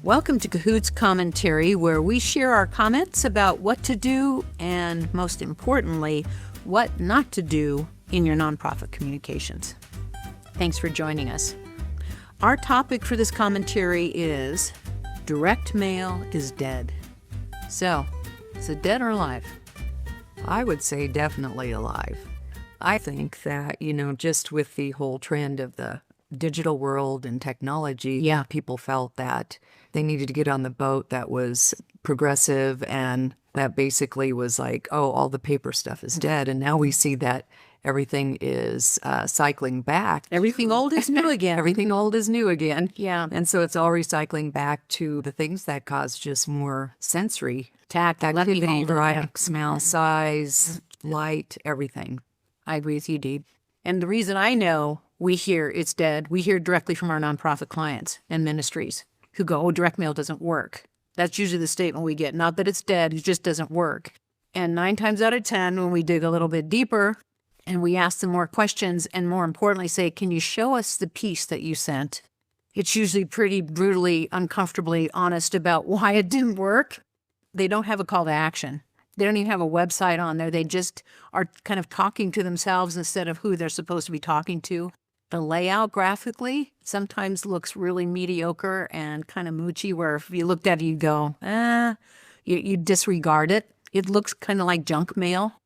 Welcome to Cahoots Commentary, where we share our comments about what to do and, most importantly, what not to do in your nonprofit communications. Thanks for joining us. Our topic for this commentary is direct mail is dead. So, is it dead or alive? I would say definitely alive. I think that, just with the whole trend of the digital world and technology, people felt that they needed to get on the boat that was progressive and that basically was like, oh, all the paper stuff is dead. And now we see that everything is cycling back. Everything old is new again. Everything old is new again. Yeah. And so it's all recycling back to the things that cause just more sensory tact, activity, variety, smell, size, light, everything. I agree with you, Dee. And the reason I know we hear it's dead, we hear directly from our nonprofit clients and ministries who go, oh, direct mail doesn't work. That's usually the statement we get. Not that it's dead, it just doesn't work. And 9 times out of 10, when we dig a little bit deeper and we ask them more questions and more importantly say, can you show us the piece that you sent? It's usually pretty brutally, uncomfortably honest about why it didn't work. They don't have a call to action. They don't even have a website on there. They just are kind of talking to themselves instead of who they're supposed to be talking to. The layout graphically sometimes looks really mediocre and kind of moochy, where if you looked at it, you'd go, you disregard it. It looks kind of like junk mail.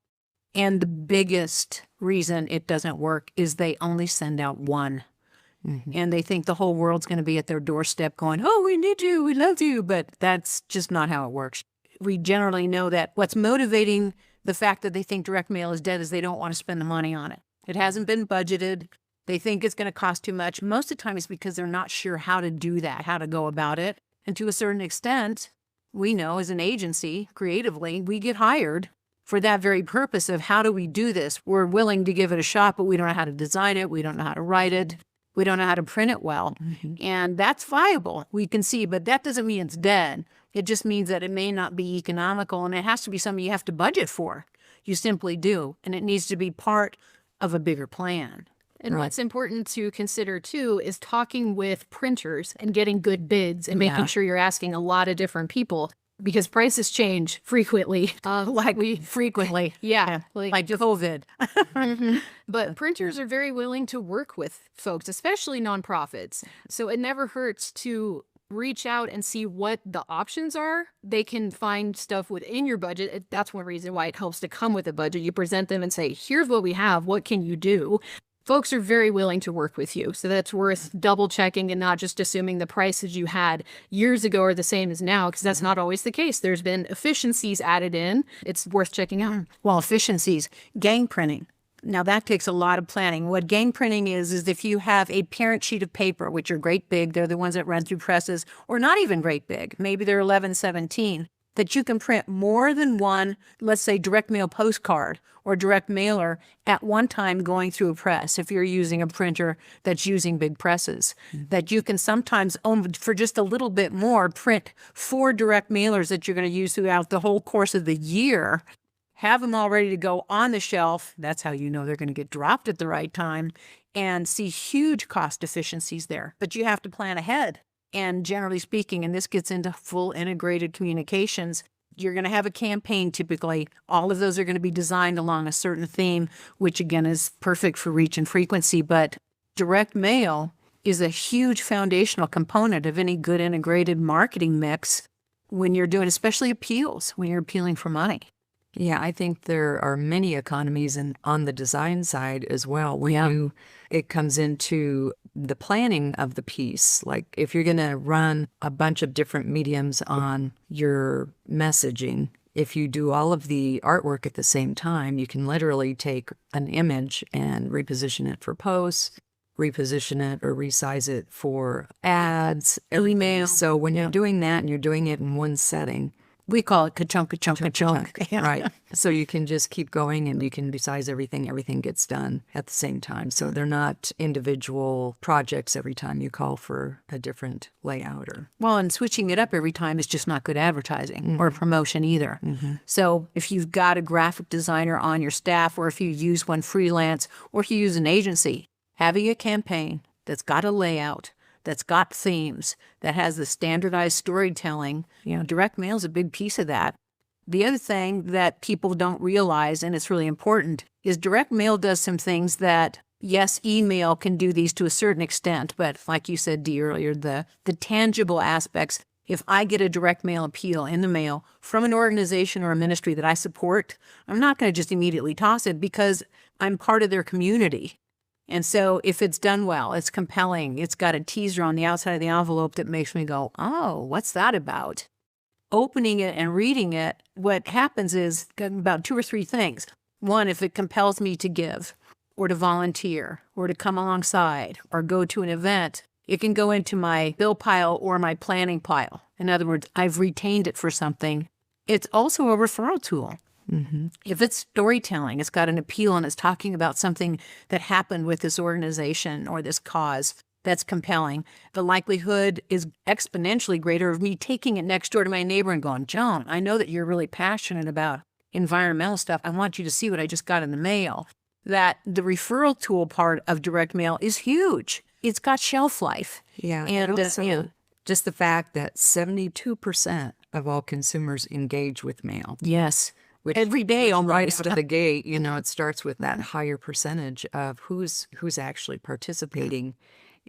And the biggest reason it doesn't work is they only send out one. Mm-hmm. And they think the whole world's going to be at their doorstep going, oh, we need you, we love you. But that's just not how it works. We generally know that what's motivating the fact that they think direct mail is dead is they don't want to spend the money on it. It hasn't been budgeted. They think it's going to cost too much. Most of the time it's because they're not sure how to do that, how to go about it. And to a certain extent, we know as an agency, creatively, we get hired for that very purpose of how do we do this? We're willing to give it a shot, but we don't know how to design it. We don't know how to write it. We don't know how to print it well. Mm-hmm. And that's viable, we can see, but that doesn't mean it's dead. It just means that it may not be economical, and it has to be something you have to budget for. You simply do, and it needs to be part of a bigger plan. And what's important to consider, too, is talking with printers and getting good bids and making sure you're asking a lot of different people, because prices change frequently. Frequently. Yeah. Like COVID. But printers are very willing to work with folks, especially nonprofits. So it never hurts to reach out and see what the options are. They can find stuff within your budget. That's one reason why it helps to come with a budget. You present them and say, here's what we have. What can you do? Folks are very willing to work with you. So that's worth double checking and not just assuming the prices you had years ago are the same as now, because that's not always the case. There's been efficiencies added in. It's worth checking out. Well, efficiencies, gang printing. Now that takes a lot of planning. What gang printing is if you have a parent sheet of paper, which are great big, they're the ones that run through presses, or not even great big, maybe they're 11, 17, that you can print more than one, let's say direct mail postcard or direct mailer at one time going through a press, if you're using a printer that's using big presses, that you can sometimes own for just a little bit more, print 4 direct mailers that you're going to use throughout the whole course of the year. Have them all ready to go on the shelf. That's how you know they're going to get dropped at the right time, and see huge cost efficiencies there. But you have to plan ahead. And generally speaking, and this gets into full integrated communications, you're going to have a campaign typically. All of those are going to be designed along a certain theme, which again is perfect for reach and frequency. But direct mail is a huge foundational component of any good integrated marketing mix when you're doing, especially appeals, when you're appealing for money. Yeah, I think there are many economies on the design side as well. When it comes into the planning of the piece, like if you're going to run a bunch of different mediums on your messaging, if you do all of the artwork at the same time, you can literally take an image and reposition it for posts, reposition it or resize it for ads, email. So when you're doing that and you're doing it in one setting, we call it ka-chunk. Yeah. Right. So you can just keep going and you can resize everything. Everything gets done at the same time. So they're not individual projects every time you call for a different layout. Well, and switching it up every time is just not good advertising or promotion either. Mm-hmm. So if you've got a graphic designer on your staff, or if you use one freelance, or if you use an agency, having a campaign that's got a layout, that's got themes, that has the standardized storytelling. Direct mail is a big piece of that. The other thing that people don't realize, and it's really important, is direct mail does some things that, yes, email can do these to a certain extent, but like you said, Dee, earlier, the tangible aspects. If I get a direct mail appeal in the mail from an organization or a ministry that I support, I'm not going to just immediately toss it because I'm part of their community. And so if it's done well, it's compelling, it's got a teaser on the outside of the envelope that makes me go, oh, what's that about? Opening it and reading it, what happens is about 2 or 3 things. One, if it compels me to give or to volunteer or to come alongside or go to an event, it can go into my bill pile or my planning pile. In other words, I've retained it for something. It's also a referral tool. Mm-hmm. If it's storytelling, it's got an appeal and it's talking about something that happened with this organization or this cause that's compelling, the likelihood is exponentially greater of me taking it next door to my neighbor and going, Joan, I know that you're really passionate about environmental stuff. I want you to see what I just got in the mail. That the referral tool part of direct mail is huge. It's got shelf life. Yeah. And also, just the fact that 72% of all consumers engage with mail. Yes. Which every day almost. Right out of the gate, it starts with that higher percentage of who's actually participating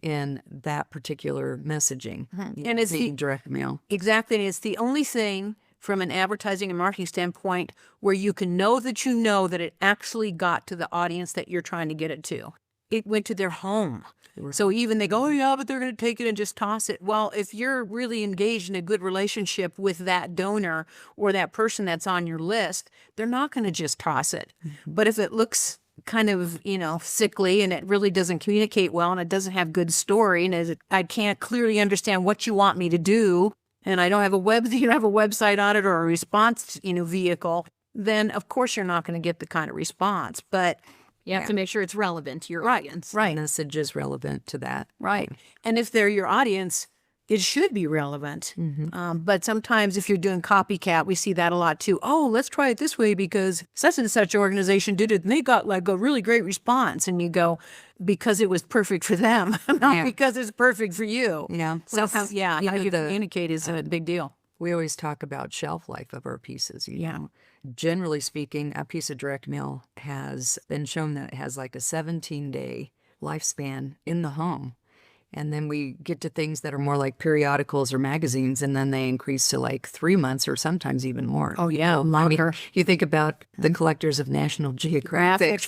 in that particular messaging. And it's the direct mail. Exactly. And it's the only thing from an advertising and marketing standpoint where you can know that it actually got to the audience that you're trying to get it to. It went to their home. So even they go, oh, yeah, but they're going to take it and just toss it. Well, if you're really engaged in a good relationship with that donor or that person that's on your list, they're not going to just toss it. But if it looks kind of, sickly and it really doesn't communicate well and it doesn't have good story and I can't clearly understand what you want me to do and I don't have a website on it or a response, vehicle, then of course you're not going to get the kind of response. But you have to make sure it's relevant to your audience. Right. Message is relevant to that. Right. And if they're your audience, it should be relevant. But sometimes if you're doing copycat, we see that a lot too. Oh, let's try it this way because such and such organization did it and they got like a really great response. And you go, because it was perfect for them, not because it's perfect for you. So how you communicate is a big deal. We always talk about shelf life of our pieces. Generally speaking, a piece of direct mail has been shown that it has like a 17-day lifespan in the home. And then we get to things that are more like periodicals or magazines, and then they increase to like 3 months or sometimes even more. Oh, yeah, longer. You think about the collectors of National Geographic.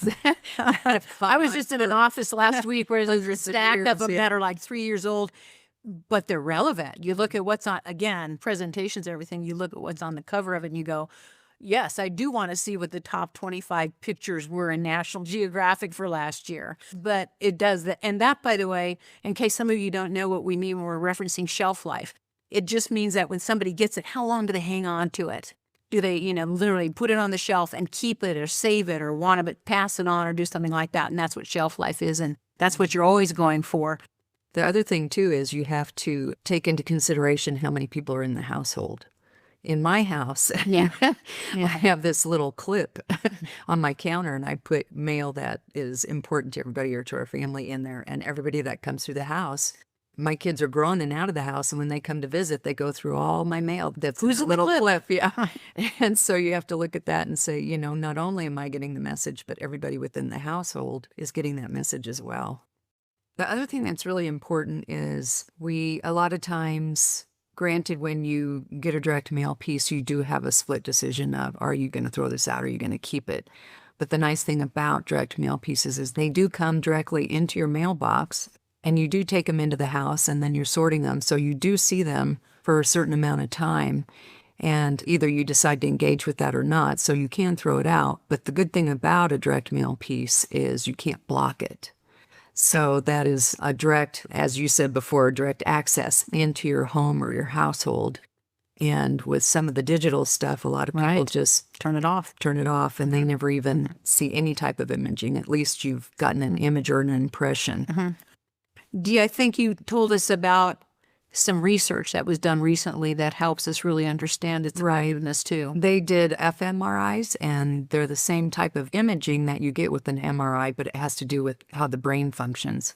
I was just in an office last week where there's a stack of them that are like 3 years old, but they're relevant. You look at what's on, again, presentations, everything, you look at what's on the cover of it and you go, yes, I do want to see what the top 25 pictures were in National Geographic for last year. But it does that. And that, by the way, in case some of you don't know what we mean when we're referencing shelf life, it just means that when somebody gets it, how long do they hang on to it? Do they, literally put it on the shelf and keep it or save it or want to pass it on or do something like that? And that's what shelf life is. And that's what you're always going for. The other thing, too, is you have to take into consideration how many people are in the household. In my house, I have this little clip on my counter, and I put mail that is important to everybody or to our family in there. And everybody that comes through the house, my kids are grown and out of the house, and when they come to visit, they go through all my mail. That's who's a little clip, And so you have to look at that and say, not only am I getting the message, but everybody within the household is getting that message as well. The other thing that's really important is a lot of times, granted, when you get a direct mail piece, you do have a split decision of, are you going to throw this out or are you going to keep it? But the nice thing about direct mail pieces is they do come directly into your mailbox and you do take them into the house and then you're sorting them. So you do see them for a certain amount of time and either you decide to engage with that or not. So you can throw it out. But the good thing about a direct mail piece is you can't block it. So that is a direct, as you said before, direct access into your home or your household. And with some of the digital stuff, a lot of people just turn it off, and they never even see any type of imaging. At least you've gotten an image or an impression. Dee, I think you told us about some research that was done recently that helps us really understand its effectiveness too. They did fMRIs, and they're the same type of imaging that you get with an MRI, but it has to do with how the brain functions.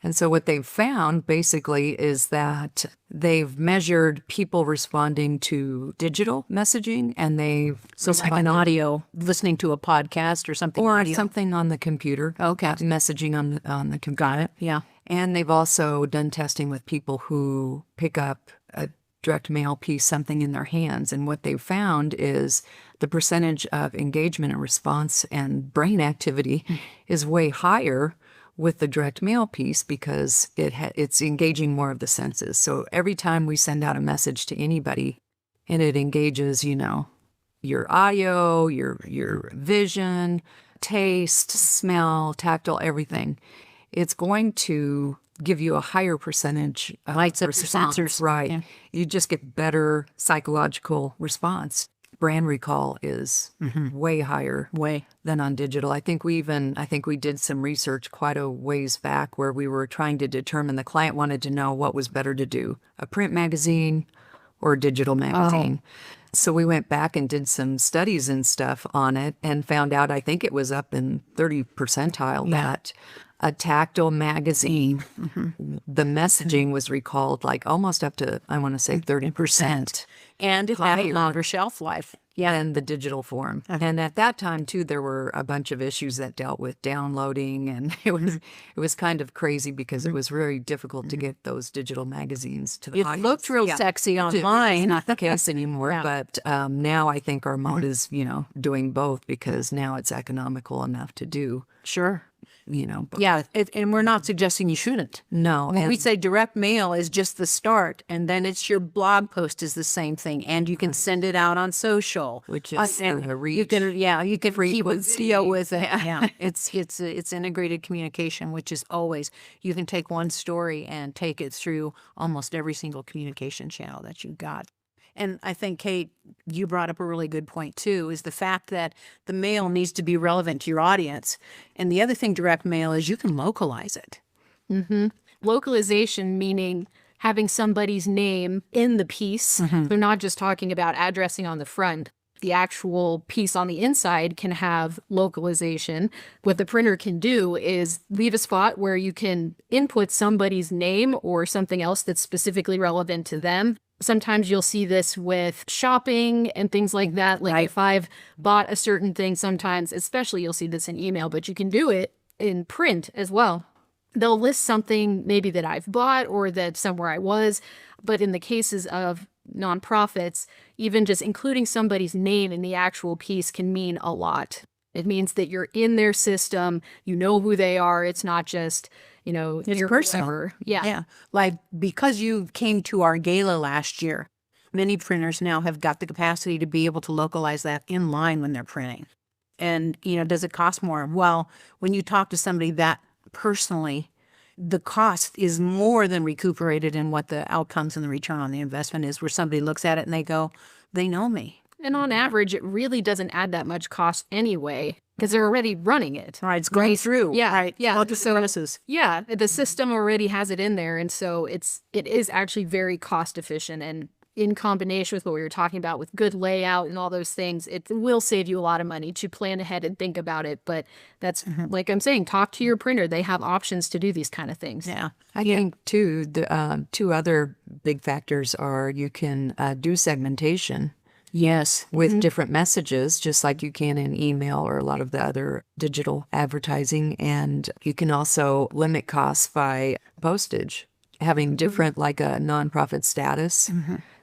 And so what they've found basically is that they've measured people responding to digital messaging, and they've So like an audio, listening to a podcast or something. or audio. something on the computer. Okay. Messaging on the computer. Got it. Yeah. And they've also done testing with people who pick up a direct mail piece, something in their hands. And what they've found is the percentage of engagement and response and brain activity is way higher with the direct mail piece because it's engaging more of the senses. So every time we send out a message to anybody and it engages, your audio, your vision, taste, smell, tactile, everything, it's going to give you a higher percentage of Lights up your sensors. Right. Yeah. You just get better psychological response. Brand recall is way higher than on digital. I think we did some research quite a ways back where we were trying to determine, the client wanted to know what was better to do, a print magazine or a digital magazine. So we went back and did some studies and stuff on it and found out, I think it was up in 30 percentile that a tactile magazine, the messaging was recalled like almost up to, I want to say 30%. And it had a longer shelf life. And the digital form. And at that time too, there were a bunch of issues that dealt with downloading, and it was kind of crazy because it was very difficult to get those digital magazines to the It audience. looked real sexy online. It's not the case anymore, but now I think our mode is, doing both because now it's economical enough to do, Sure. But Yeah, and we're not suggesting you shouldn't. no. We say direct mail is just the start, and then it's your blog post is the same thing, and you can send it out on social, Which is and a reach. you can keep frequency. it with it. Yeah, it's integrated communication, which is always you can take one story and take it through almost every single communication channel that you got. And I think, Kate, you brought up a really good point, too, is the fact that the mail needs to be relevant to your audience. And the other thing, direct mail, is you can localize it. Localization meaning having somebody's name in the piece. They're not just talking about addressing on the front. The actual piece on the inside can have localization. What the printer can do is leave a spot where you can input somebody's name or something else that's specifically relevant to them. Sometimes you'll see this with shopping and things like that. Like if I've bought a certain thing, sometimes, especially you'll see this in email, but you can do it in print as well. They'll list something maybe that I've bought or that somewhere I was. But in the cases of nonprofits, even just including somebody's name in the actual piece can mean a lot. It means that you're in their system, you know who they are. It's not just, It's your personal. whoever. Yeah. Like because you came to our gala last year, many printers now have got the capacity to be able to localize that in line when they're printing. And, does it cost more? Well, when you talk to somebody that personally, the cost is more than recuperated in what the outcomes and the return on the investment is, where somebody looks at it and they go, they know me. And on average, it really doesn't add that much cost anyway because they're already running it. All right, it's going through. Yeah, Right. yeah. All the services. Yeah, the system already has it in there. And so it is actually very cost efficient. And in combination with what we were talking about with good layout and all those things, it will save you a lot of money to plan ahead and think about it. But that's, like I'm saying, talk to your printer. They have options to do these kind of things. Yeah. I think, too, the two other big factors are you can do segmentation Yes. with different messages, just like you can in email or a lot of the other digital advertising. And you can also limit costs by postage, having different, like a nonprofit status.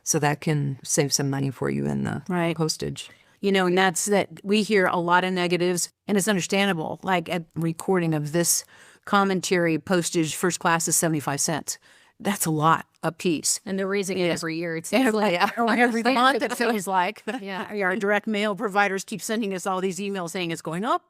So that can save some money for you in the postage. And that's that we hear a lot of negatives, and it's understandable. Like at recording of this commentary, postage first class is 75 cents. That's a lot a piece. And they're raising it every year. It's Every month, it feels like. Yeah. Our direct mail providers keep sending us all these emails saying it's going up.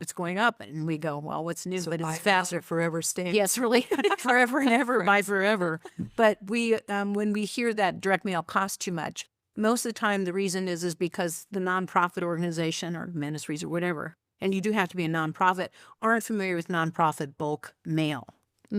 And we go, well, what's new? But it's faster. Forever stamp. Yes, really. Forever and ever, by forever. But we, when we hear that direct mail costs too much, most of the time the reason is because the nonprofit organization or ministries or whatever, and you do have to be a nonprofit, aren't familiar with nonprofit bulk mail.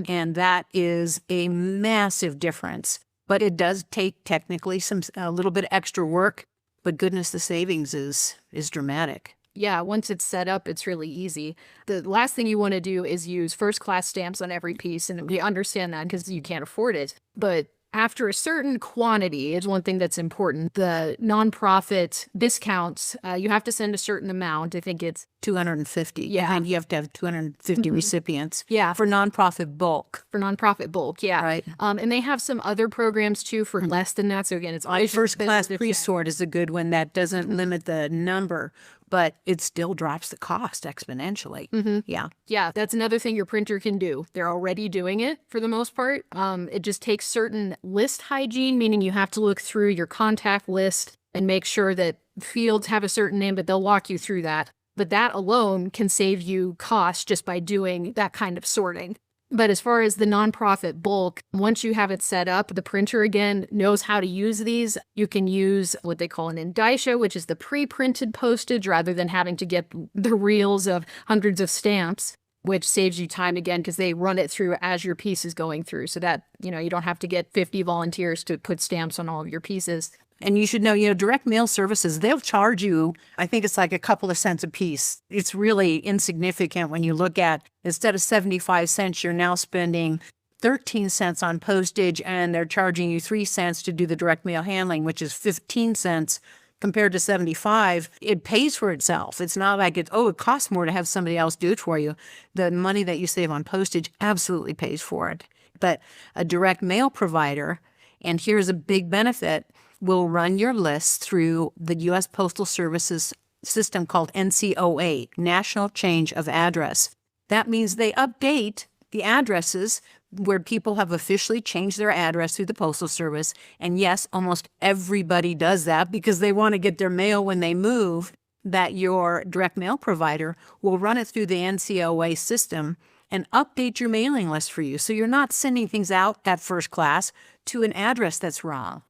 And that is a massive difference. But it does take technically a little bit extra work. But goodness, the savings is dramatic. Yeah, once it's set up, it's really easy. The last thing you want to do is use first-class stamps on every piece, and we understand that because you can't afford it. But after a certain quantity is one thing that's important. The nonprofit discounts, you have to send a certain amount. I think it's 250. Yeah. And you have to have 250 recipients. Yeah. For nonprofit bulk. for nonprofit bulk. Yeah. Right. And they have some other programs too for less than that. So again, it's always First class expensive. pre-sort is a good one that doesn't limit the number, but it still drops the cost exponentially. Yeah. Yeah, that's another thing your printer can do. They're already doing it for the most part. It just takes certain list hygiene, meaning you have to look through your contact list and make sure that fields have a certain name, but they'll walk you through that. But that alone can save you cost just by doing that kind of sorting. But as far as the nonprofit bulk, once you have it set up, the printer again knows how to use these. You can use what they call an indicia, which is the pre-printed postage rather than having to get the reels of hundreds of stamps, which saves you time again because they run it through as your piece is going through. So that, you don't have to get 50 volunteers to put stamps on all of your pieces. And you should know, direct mail services, they'll charge you, I think it's like a couple of cents a piece. It's really insignificant when you look at, instead of 75 cents, you're now spending 13 cents on postage, and they're charging you 3 cents to do the direct mail handling, which is 15 cents compared to 75. It pays for itself. It's not like it costs more to have somebody else do it for you. The money that you save on postage absolutely pays for it. But a direct mail provider, and here's a big benefit, will run your list through the U.S. Postal Service's system called NCOA, National Change of Address. That means they update the addresses where people have officially changed their address through the Postal Service. And yes, almost everybody does that because they want to get their mail when they move, that your direct mail provider will run it through the NCOA system and update your mailing list for you. So you're not sending things out at first class to an address that's wrong.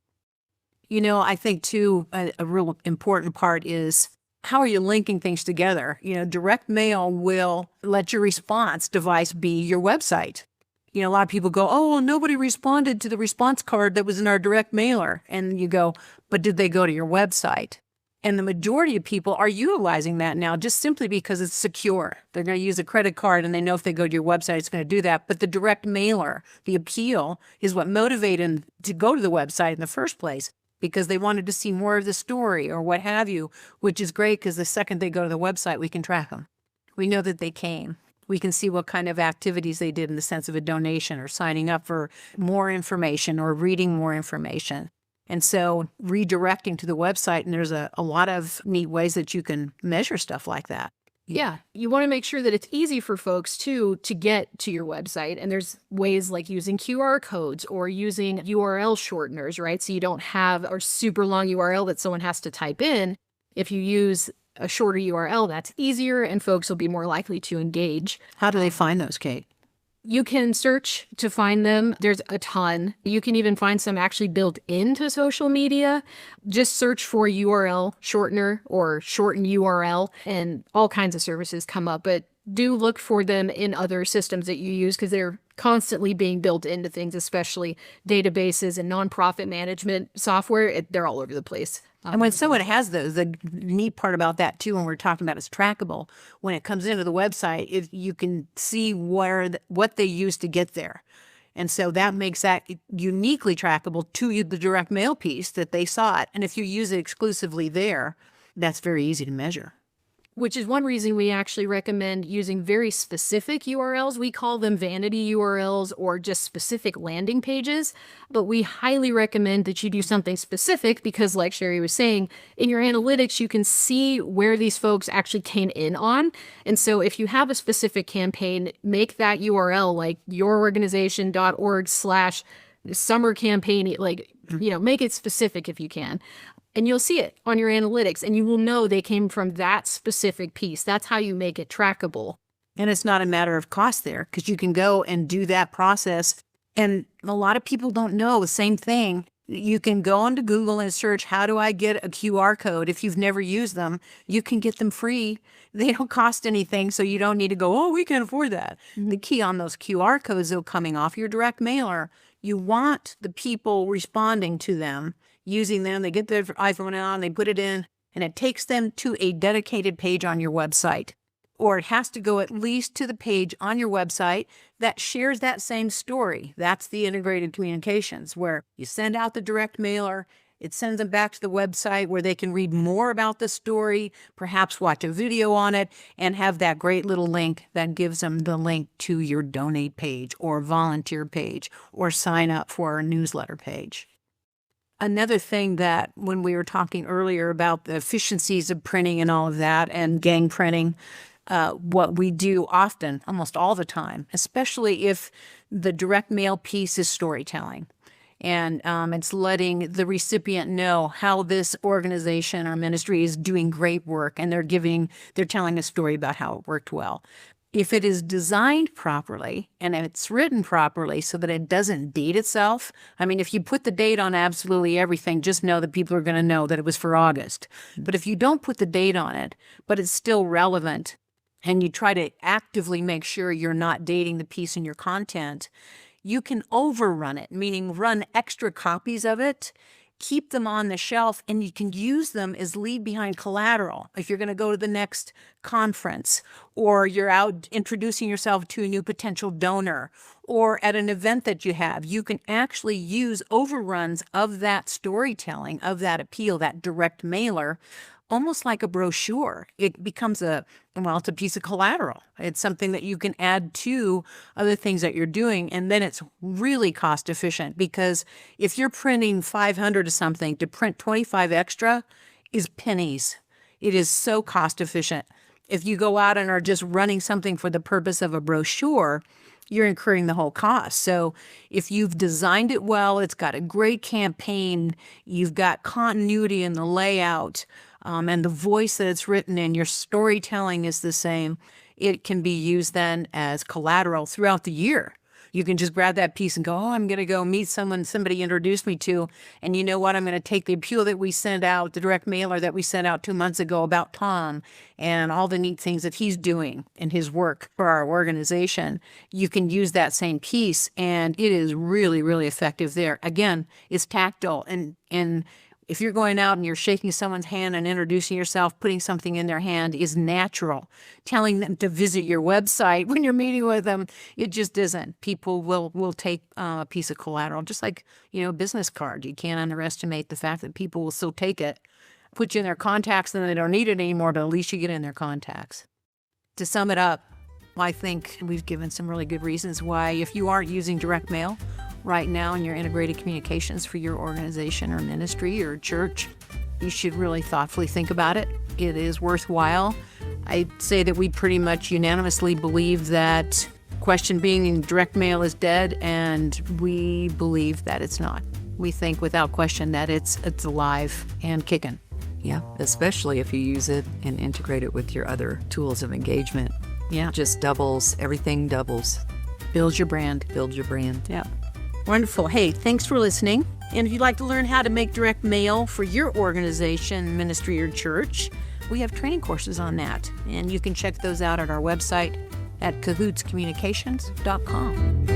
I think, too, a real important part is how are you linking things together? Direct mail will let your response device be your website. A lot of people go, oh, well, nobody responded to the response card that was in our direct mailer. And you go, but did they go to your website? And the majority of people are utilizing that now just simply because it's secure. They're going to use a credit card and they know if they go to your website, it's going to do that. But the direct mailer, the appeal, is what motivated them to go to the website in the first place, because they wanted to see more of the story or what have you, which is great because the second they go to the website, we can track them. We know that they came. We can see what kind of activities they did in the sense of a donation or signing up for more information or reading more information. And so redirecting to the website, and there's a lot of neat ways that you can measure stuff like that. Yeah, you want to make sure that it's easy for folks to get to your website. And there's ways like using QR codes or using URL shorteners, right? So you don't have a super long URL that someone has to type in. If you use a shorter URL, that's easier and folks will be more likely to engage. How do they find those, Kate? You can search to find them. There's a ton. You can even find some actually built into social media. Just search for URL shortener or shorten URL and all kinds of services come up. But do look for them in other systems that you use because they're constantly being built into things, especially databases and nonprofit management software. They're all over the place. And when someone has those, the neat part about that, too, when we're talking about is trackable. When it comes into the website, you can see what they used to get there. And so that makes that uniquely trackable to the direct mail piece that they saw it. And if you use it exclusively there, that's very easy to measure. Which is one reason we actually recommend using very specific URLs. We call them vanity URLs or just specific landing pages. But we highly recommend that you do something specific because, like Sherry was saying, in your analytics, you can see where these folks actually came in on. And so if you have a specific campaign, make that URL like yourorganization.org/summer campaign, make it specific if you can. And you'll see it on your analytics, and you will know they came from that specific piece. That's how you make it trackable. And it's not a matter of cost there, because you can go and do that process. And a lot of people don't know the same thing. You can go onto Google and search, how do I get a QR code? If you've never used them, you can get them free. They don't cost anything, so you don't need to go, we can't afford that. The key on those QR codes, though, coming off your direct mailer, you want the people responding to them, using them. They get their iPhone out and they put it in, and it takes them to a dedicated page on your website. Or it has to go at least to the page on your website that shares that same story. That's the integrated communications, where you send out the direct mailer, it sends them back to the website where they can read more about the story, perhaps watch a video on it, and have that great little link that gives them the link to your donate page or volunteer page or sign up for our newsletter page. Another thing that when we were talking earlier about the efficiencies of printing and all of that and gang printing, what we do often, almost all the time, especially if the direct mail piece is storytelling. And it's letting the recipient know how this organization or ministry is doing great work, and they're telling a story about how it worked well. If it is designed properly and it's written properly so that it doesn't date itself, I mean, if you put the date on absolutely everything, just know that people are going to know that it was for August. But if you don't put the date on it, but it's still relevant, and you try to actively make sure you're not dating the piece in your content, you can overrun it, meaning run extra copies of it, keep them on the shelf, and you can use them as leave behind collateral. If you're going to go to the next conference, or you're out introducing yourself to a new potential donor, or at an event that you have, you can actually use overruns of that storytelling, of that appeal, that direct mailer, almost like a brochure. It becomes it's a piece of collateral. It's something that you can add to other things that you're doing. And then it's really cost efficient, because if you're printing 500 of something, to print 25 extra is pennies. It is so cost efficient. If you go out and are just running something for the purpose of a brochure, you're incurring the whole cost. So if you've designed it well, it's got a great campaign, you've got continuity in the layout, and the voice that it's written in, your storytelling is the same, it can be used then as collateral throughout the year. You can just grab that piece and go, I'm going to go meet someone somebody introduced me to, and you know what, I'm going to take the appeal that we sent out, the direct mailer that we sent out 2 months ago about Tom and all the neat things that he's doing in his work for our organization. You can use that same piece, and it is really, really effective there. Again, it's tactile, and if you're going out and you're shaking someone's hand and introducing yourself, putting something in their hand is natural. Telling them to visit your website when you're meeting with them, it just isn't. People will take a piece of collateral, just like, a business card. You can't underestimate the fact that people will still take it, put you in their contacts, and then they don't need it anymore, but at least you get in their contacts. To sum it up, I think we've given some really good reasons why, if you aren't using direct mail right now in your integrated communications for your organization or ministry or church, you should really thoughtfully think about it. It is worthwhile. I'd say that we pretty much unanimously believe that question being direct mail is dead, and we believe that it's not. We think without question that it's alive and kicking. Yeah, especially if you use it and integrate it with your other tools of engagement. Yeah. Just doubles, everything doubles. Build your brand. Build your brand. Yeah. Wonderful. Hey, thanks for listening. And if you'd like to learn how to make direct mail for your organization, ministry, or church, we have training courses on that. And you can check those out at our website at cahootscommunications.com.